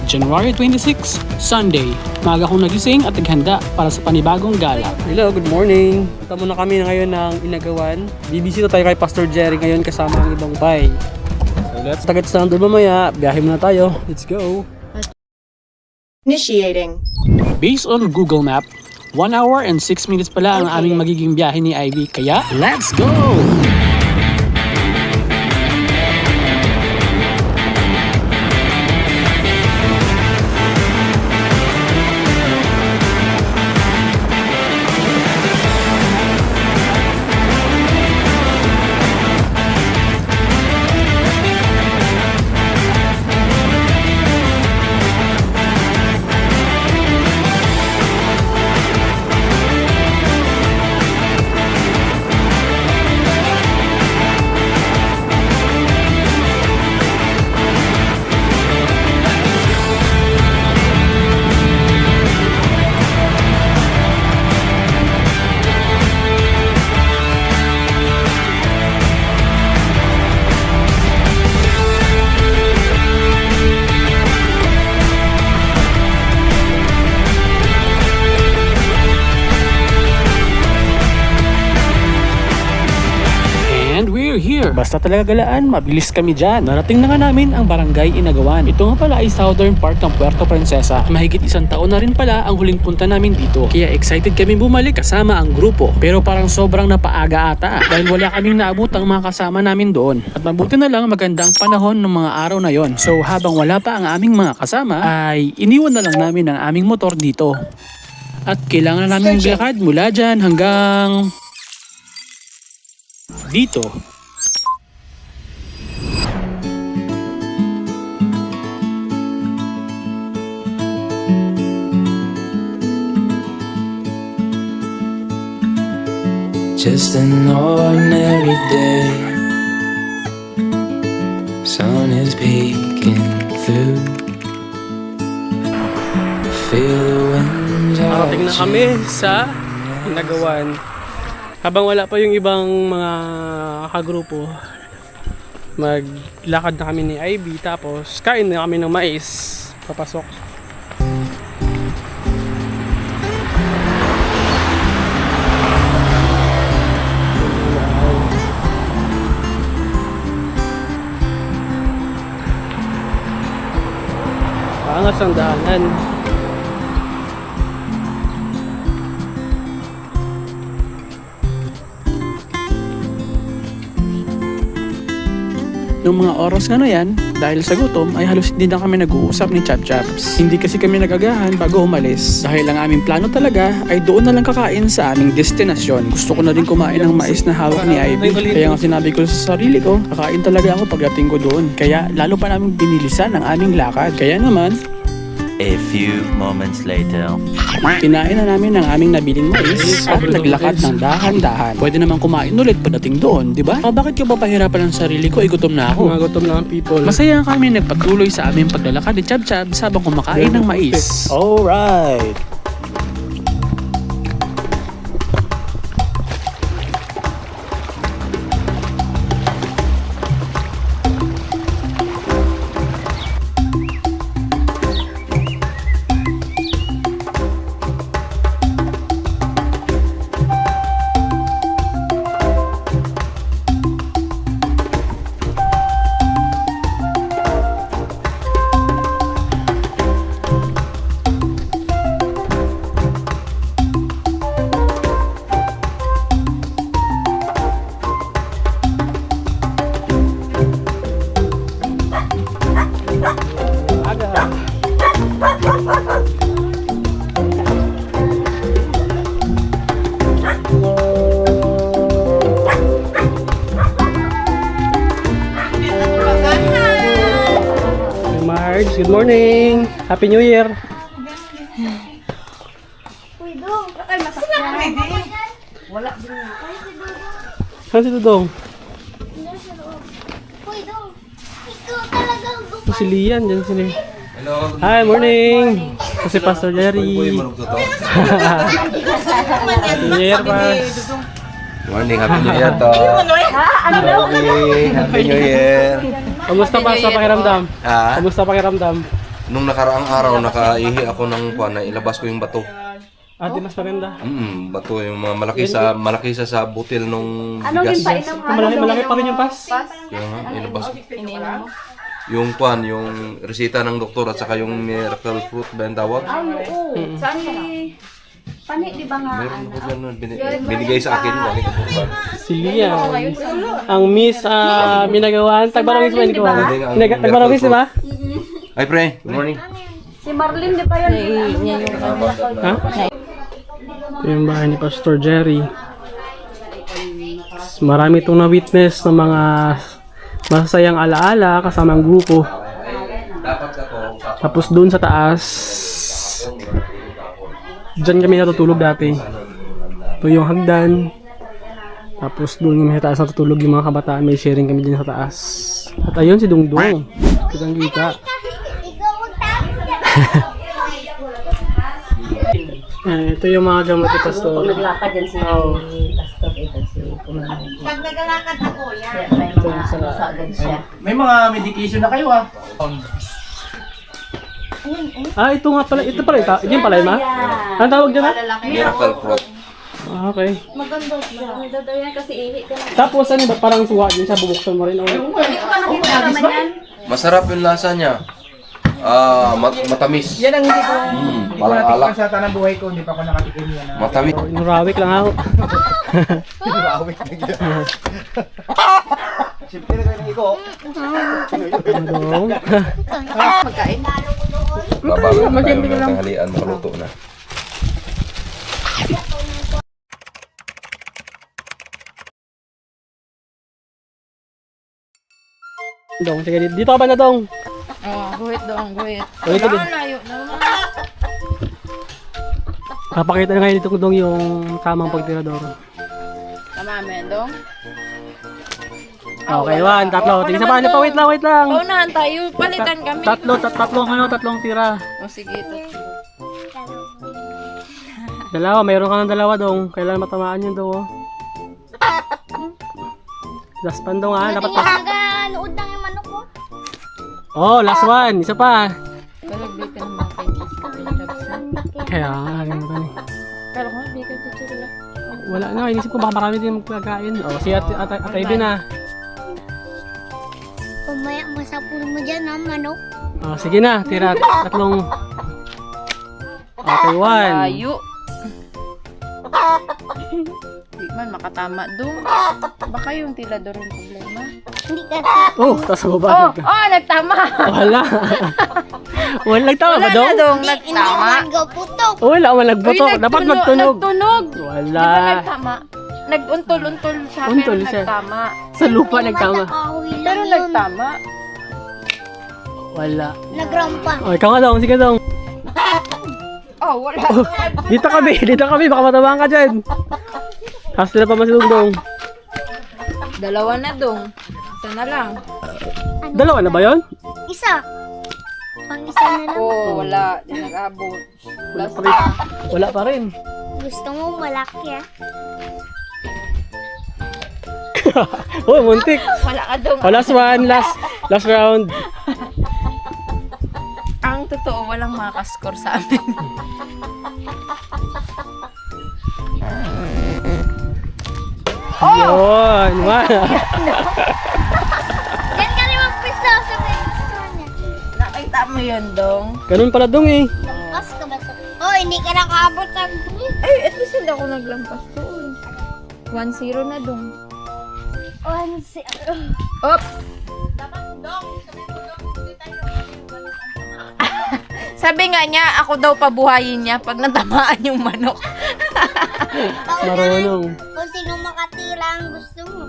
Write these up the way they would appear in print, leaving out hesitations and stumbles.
January 26, Sunday. Maaga kong nagising at naghanda para sa panibagong gala. Hello, good morning. Punta muna kami ngayon ng Inagawan. Bibisita tayo kay Pastor Jerry ngayon kasama ang ibang bay. So let's tagad sa doon mamaya. Biyahe muna tayo. Let's go. Initiating. Based on Google Map, 1 hour and 6 minutes pala ang aming magiging biyahe ni Ivy. Kaya, let's go! And we're here. Basta talaga galaan, mabilis kami dyan. Narating na nga namin ang Barangay Inagawan. Ito nga pala ay southern part ng Puerto Princesa. Mahigit 1 taon na rin pala ang huling punta namin dito. Kaya excited kami bumalik kasama ang grupo. Pero parang sobrang napaaga ata dahil wala kaming naabot ang mga kasama namin doon. At mabuti na lang magandang panahon ng mga araw na yon. So habang wala pa ang aming mga kasama, ay iniwan na lang namin ang aming motor dito. At kailangan na namin maglakad mula dyan hanggang dito. Just an ordinary day. Sun is peeking through. Feel the winds out. Narating na kami sa Inagawan. Habang wala pa yung ibang mga kagrupo, maglakad na kami ni Ivy, tapos kain na kami ng mais. Papasok. Angas ang daanan. Noong mga oras nga na yan, dahil sa gutom ay halos hindi na kami nag-uusap ni Chap Chaps. Hindi kasi kami nagagahan bago umalis. Dahil ang aming plano talaga ay doon na lang kakain sa aming destinasyon. Gusto ko na rin kumain ng mais na hawak ni Ivy. Kaya nga sinabi ko sa sarili ko, kakain talaga ako pagdating ko doon. Kaya lalo pa namin binilisan ang aming lakad. Kaya naman, A few moments later. kinain na namin ang aming nabiling mais at naglakad ng dahan-dahan. Pwede naman kumain ulit pagdating doon, di ba? O bakit ko ba pahirapan ang sarili ko? Gutom na ako. Mga gutom na ang people. Masaya kami nagpatuloy sa aming paglalakad ni Chab Chab habang kumakain ng mais. Alright! Good morning! Happy New Year! Saan si Dudong? Si Lian, dyan sila. Hello. Hi, morning! Kasi Pastor Jerry. Happy New Year, Pas. Morning, Happy New Year to. Happy New Year. Kamusta pa sa pakiramdam? Ha? Kamusta pakiramdam? Nung nakaraang araw, nakaihi ako ng kuwan na ilabas ko yung bato. Ate, mas maganda. Bato yung mga malaki sa butil nung Ano bigas. yung painom mo? Malaki pa rin yung pass. Kaya nga, ilabas ko. Ininom mo? Yung kuwan, yung resita ng doktor at saka yung miracle fruit ba yung tawag? Oo. Saan ka? Pani, di ba nga? Meron ko dyan na binigay sa akin. Galing ko pa. Si Liam. Ang Miss Minagawan. Tagbarangis ba? Hindi ko alam. Tagbarangis, di ba? Hi, pre. Good morning. Si Marlene, di ba yun? Ha? Ito yung bahay ni Pastor Jerry. Marami itong na-witness ng mga masasayang alaala kasama ang grupo. Tapos doon sa taas, dyan kami natutulog dati. Ito yung hagdan. Tapos doon kami sa taas natutulog yung mga kabataan. May sharing kami dyan sa taas. At ayun si Dungdung. Kitang kita. Ito yung mga gamot ni Pastor. Naglakad yan si Pastor. Ito si Kumain. Pag naglalakad ako, yan. Siya. May mga medication na kayo ah. Ito nga pala. Ito pala. Ito yung pala, ma? Anong tawag dyan, ha? Miracle fruit. Okay. Maganda siya. Maganda daw yan kasi ihi ka na. Tapos ano ba? Parang suha din siya. Bubuksan mo rin. Hindi ko pa nakita naman yan. Masarap yung lasa niya. Matamis. Yan ang hindi ko Parang alak. sa tanang buhay ko, hindi pa ako nakatikim yan. Matamis. Inurawik lang ako. Siyempre na kayo ng iko. Dong. Pagkain. Babago na tayo ng tanghalian. Makaluto na. Dong. Sige, dito ka ba na, Dong? Oo, guhit doon, guhit. Guhit din. Layo naman. Papakita na ngayon itong Dong yung tamang pagtirador. Tama, Mendong. Okay, 1, tatlo. Tingin sa paano pa, wait lang. Paunahan tayo, palitan kami. Tatlong tira. O sige, tatlo. Dalawa, mayroon ka ng dalawa, Dong. Kailangan matamaan yun, Dong. Last pan, Dong, ha? Dapat pa. Nood lang yung manok ko. Oh, last one. Isa pa. Balagbitin ng mga kainis. Kaya nga, halimutan eh. Pero kung hindi ka tuturila. Wala na, inisip ko baka marami din magkakain. Oh, si Atay Bin, ha? Pumaya masapul mo dyan ha, manok. Oh, sige na, tira. Tatlong. Okay, 1. Layo. Di man makatama doon. Baka yung tilador yung problema. Hindi ka Oh, tas ba? Nagtama. Wala. Wala nagtama ba, Dong? Dong, Hindi nagtama. man putok. Wala, wala nagbutok. Dapat magtunog. Nagtunog. Wala. Di ba nagtama? Nag-untol-untol siya, Untol pero siya. nagtama. Sa lupa nagtama. Pero nagtama. Wala. Nagrampa. Oh, ikaw nga, Dong. Sige, Dong. Oh, wala. Dito kami. Baka matabaan ka dyan. Hasta na pa masilong, Dong. Dalawa na dong. Isa na lang. Dalawa na ba yun? Isa. Pang isa na lang. Oh, wala. Di nag-abot. Last pa rin. Wala pa rin. Gusto mo malaki ah. Oh, muntik. Wala ka dong. Oh, last one. Last round. Ang totoo, walang makakaskor sa amin. Yun. Wala. Yan ka rin magpisto sa pisto niya. Nakita mo yun, dong. Ganun pala, Dong, eh. Lampas ka ba sa... Oh, hindi ka nakaabot sa... Ay, at least hindi ako naglampas doon. 1-0 na dong. Op! Sabi nga niya, ako daw pabuhayin niya pag natamaan yung manok. Marunong. Kung sino makatira ang gusto mo.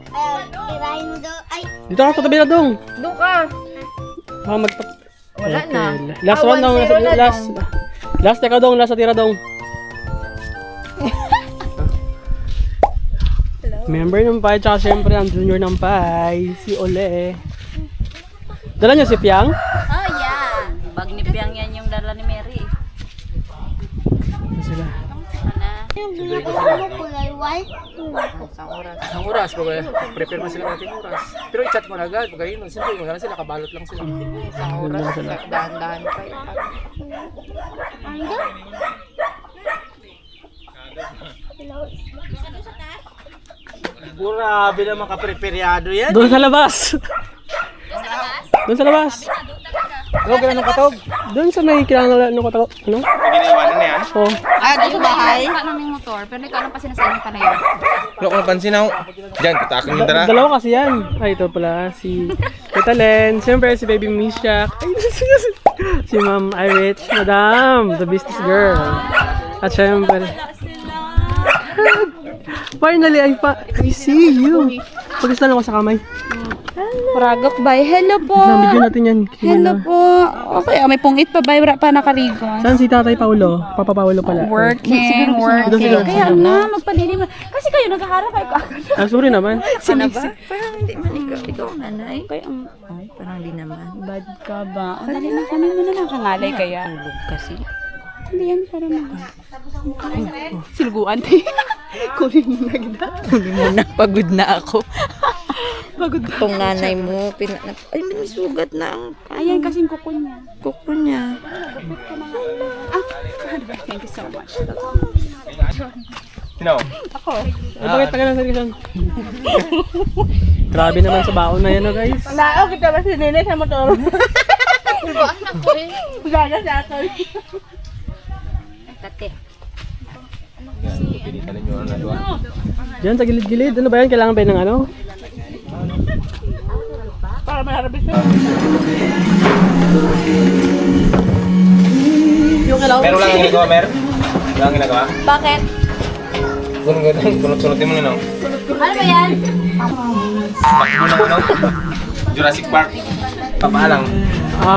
Ay, tirahin mo daw. Ay, Dito ka sa tabi na, Dong. Doon ka. Baka Wala na. Last one, Dong. 1-0 na, Last. Last teka, Dong. Last na tira, Dong. Member ng Pai, tsaka syempre ang junior ng Pai, si Ole. Dala niyo si Piang? Oh, yeah. Bag ni Piang yan yung dala ni Mary. Ito sila. Ano kulay white? Ang oras, prepare mo sila natin oras. Pero i-chat mo na agad, pag ayun, siyempre mo na sila, kabalot lang sila. Isang oras, dahan-dahan pa. Ano? Grabe naman kapreperyado yan. Doon sa labas! Doon sa labas! Huwag ka ng katog. Doon sa may kailangan ng katao. Ano? Ginaiwanan na yan. Oh. Doon sa bahay. Ano ng motor, pero ikaw lang pa sinasabi pa na yun. Wala ko napansin ako. Diyan, katakin yung dara. Dalawa kasi yan. Ay, ito pala. Si Tita Len. Siyempre, si Baby Mishak. Ay, si Ma'am Irich. Madam, the business girl. At siyempre. Finally, I see you. Pag-islan ako sa kamay. Ragok bay. Hello po. Nabigyan natin yan. Hello po. Okay, may pungit pa bay. Wala pa nakarigo. Saan si Tatay Paulo? Papa Paulo pala. Working. Kaya nga, magpalilim. Kasi kayo naghaharap kayo agad. Ah, sorry naman. Sinisip. Parang hindi man ikaw ang nanay. Ay, parang di naman. Bad ka ba? O, dali na kami mo na nakangalay kaya. Tulog kasi. Hindi yan para silguan. Kunin mo na gina. Hindi mo na. Pagod na ako. Pagod na. Itong nanay mo, ay, may sugat na ang Ayan kasing kuko niya. kuko niya. Thank you so much. Sino? Ay, bakit taga ng seryosan? Grabe naman sa baon na yan, no, guys. Nao, kita ba si Nene sa motor? Silguan ako eh. Gana sa akin. Tate. Pinitan nyo na doon. Diyan sa gilid-gilid. Ano ba yan? Kailangan ba yun ng ano? Para may harapis na. Meron lang ang ginagawa, Mer? Wala ang ginagawa? Bakit? Sunod-sunutin mo na, no? Ano ba yan? Bakit mo na, ano? Jurassic Park. Papaalang.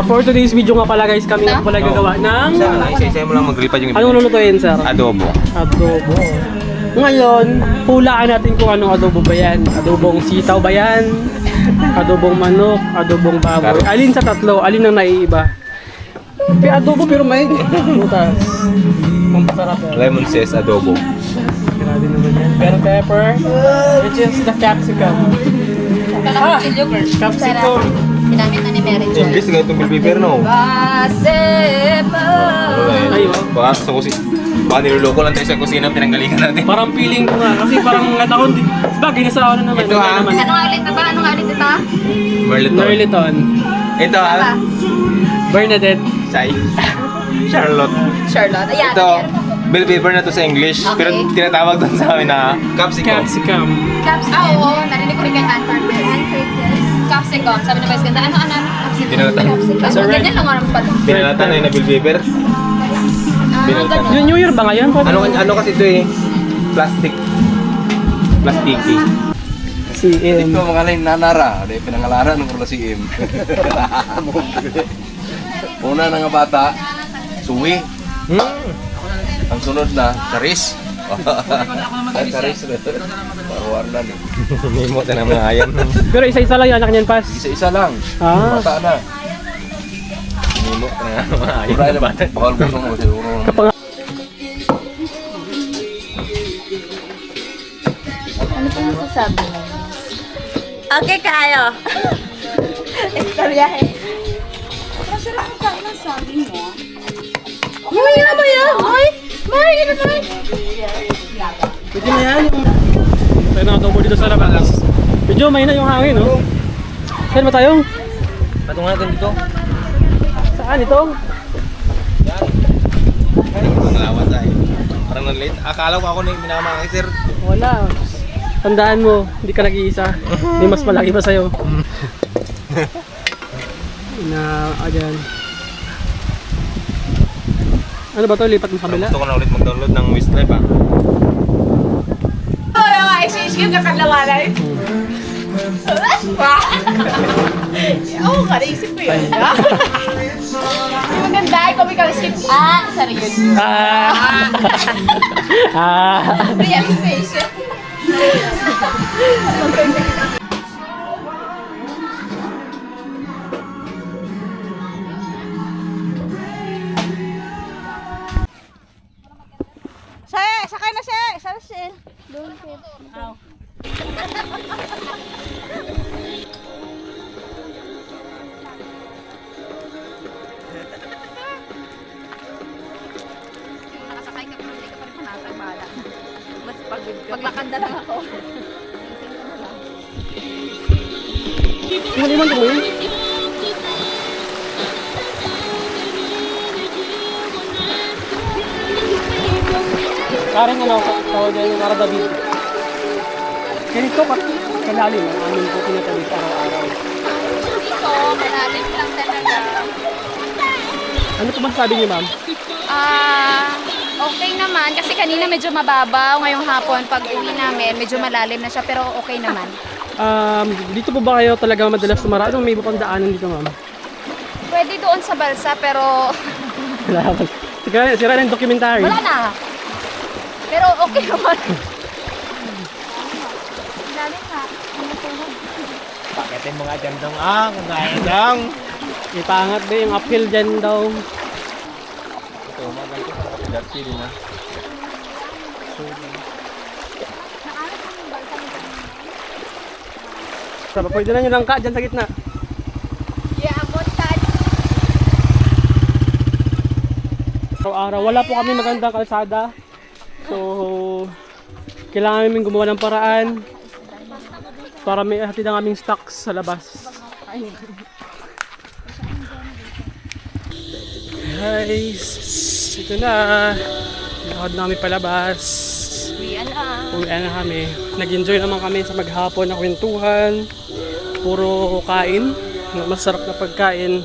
For today's video nga pala, guys, kami nga pala gagawa ng... Isa-isa mo lang mag-grillpad yung Anong lulutuin, sir? adobo. Adobo. Ngayon, hulaan natin kung anong adobo ba yan. Adobong sitaw ba yan? Adobong manok? Adobong baboy? Alin sa tatlo? Alin ang naiiba? May adobo pero may butas. Pampasarap yan. Lemon zest adobo. Grabe naman yan. Bell pepper, which is the capsicum. Capsicum. Ginamit na ni Mary Jo. English, ganito bell pepper, no? Basepa. Ano na yun? Ayun. Baka sa kusina. Baka niloloko lang tayo sa kusina, pinanggalingan natin. Parang feeling ko nga. Kasi parang natahon din. Bagay na sa ako na naman. Ito, ah. Naman. Ano nga ulit na ba? Ano nga ulit ito? Merliton. Merliton. Ito, ah. Bernadette. Chai. Charlotte. Charlotte. Ayan. Ito, bell pepper na to sa English. Okay. Pero tinatawag doon sa amin na capsicum. Capsicum. Oo. Narinig ko rin kay Ann Cortez. Capsicum. Sabi na Vice Ganda. Ano? Capsicum. Binalatan. Capsicum. Ganyan lang ang pala. Binalatan na yun na bell pepper. Binalatan. Yung New Year ba ngayon? Ano kasi ito eh? Plastic. Plasticky. Si Ito mga lain nanara. Dahil pinangalaran ng kurla si Im. Una na nga bata, suwi. Ang sunod na, charis. Charis. Parwar na ni. Mimo na mga ayan. Pero isa-isa lang yung anak niyan, Pas. Isa-isa lang. Ah. Bata na. Mimo na mga ayan. Wala na bata. Bakal busong mo siguro. Kapag Ano po masasabi mo? Okay, kayo. Istoryahe. Masarap ang kain ang sabi mo. Uy, ano ba yan? Uy, Mari, ano ba? pwede na yan yung... Tayo na adobo dito sa labas. Medyo may na yung hangin, no? Saan ba tayo? Patong natin dito. Saan ito? Ang lawas ay. Parang na-late. Akala ko ako na yung minamaki, sir. Wala. Tandaan mo, hindi ka nag-iisa. May mas malaki pa sa'yo. Ayan. Ano ba to? Lipat mo sa kabila? Gusto ko na ulit mag-download ng Westlife, ah. Oo, naisip ko yun. Maganda, ikaw may skip. Sorry yun. Realization. Sakay na, sir! Nakasakay ka pero hindi ka pa rin panatag, bahala. Mas paglakad na lang ako. Hindi man tumuloy. Parang ano, tawag yan yung Mara David. Ganito kalalim ang amin po tinatawid araw-araw. Dito, malalim lang talaga. Ano po masasabi niyo, ma'am? Okay naman. Kasi kanina medyo mababaw. Ngayong hapon, pag uwi namin, medyo malalim na siya. Pero okay naman. Dito po ba kayo talaga madalas tumara? Anong may ibang daanan dito, ma'am? Pwede doon sa balsa, pero Wala pa. Sira ng documentary. wala na. Pero okay naman. Ilalim na. Pakitin mo nga dyan dong kagaya dong. Ipangat ba yung uphill dyan daw? Ito, maganda sa kapidati din ha. Sabi, pwede na nyo lang ka dyan sa gitna. Yeah, abot tayo. Araw-araw, wala po kami magandang kalsada. So, kailangan namin gumawa ng paraan para may hatid ang aming stocks sa labas. Guys, ito na. Lakad na kami palabas. Uwian na kami. Nag-enjoy naman kami sa maghapon na kwentuhan. Puro kain. Masarap na pagkain.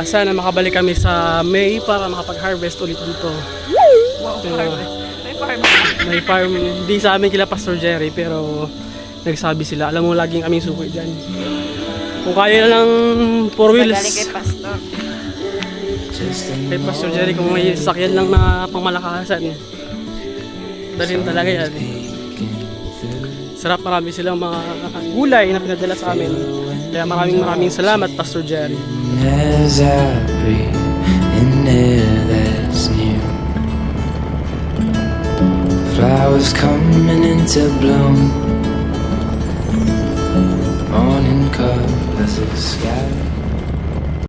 Sana makabalik kami sa May para makapag-harvest ulit dito. Wow, may farm. Hindi sa amin kila Pastor Jerry, pero nagsabi sila, alam mo laging aming sukoy dyan. Kung kaya lang 4 wheels. Kay Pastor Jerry, kung may sasakyan lang na pangmalakasan, dalhin talaga yan. Sarap, marami silang mga gulay na pinadala sa amin. Kaya maraming salamat, Pastor Jerry. As I breathe in air that's new, flowers coming into bloom, morning colors of sky.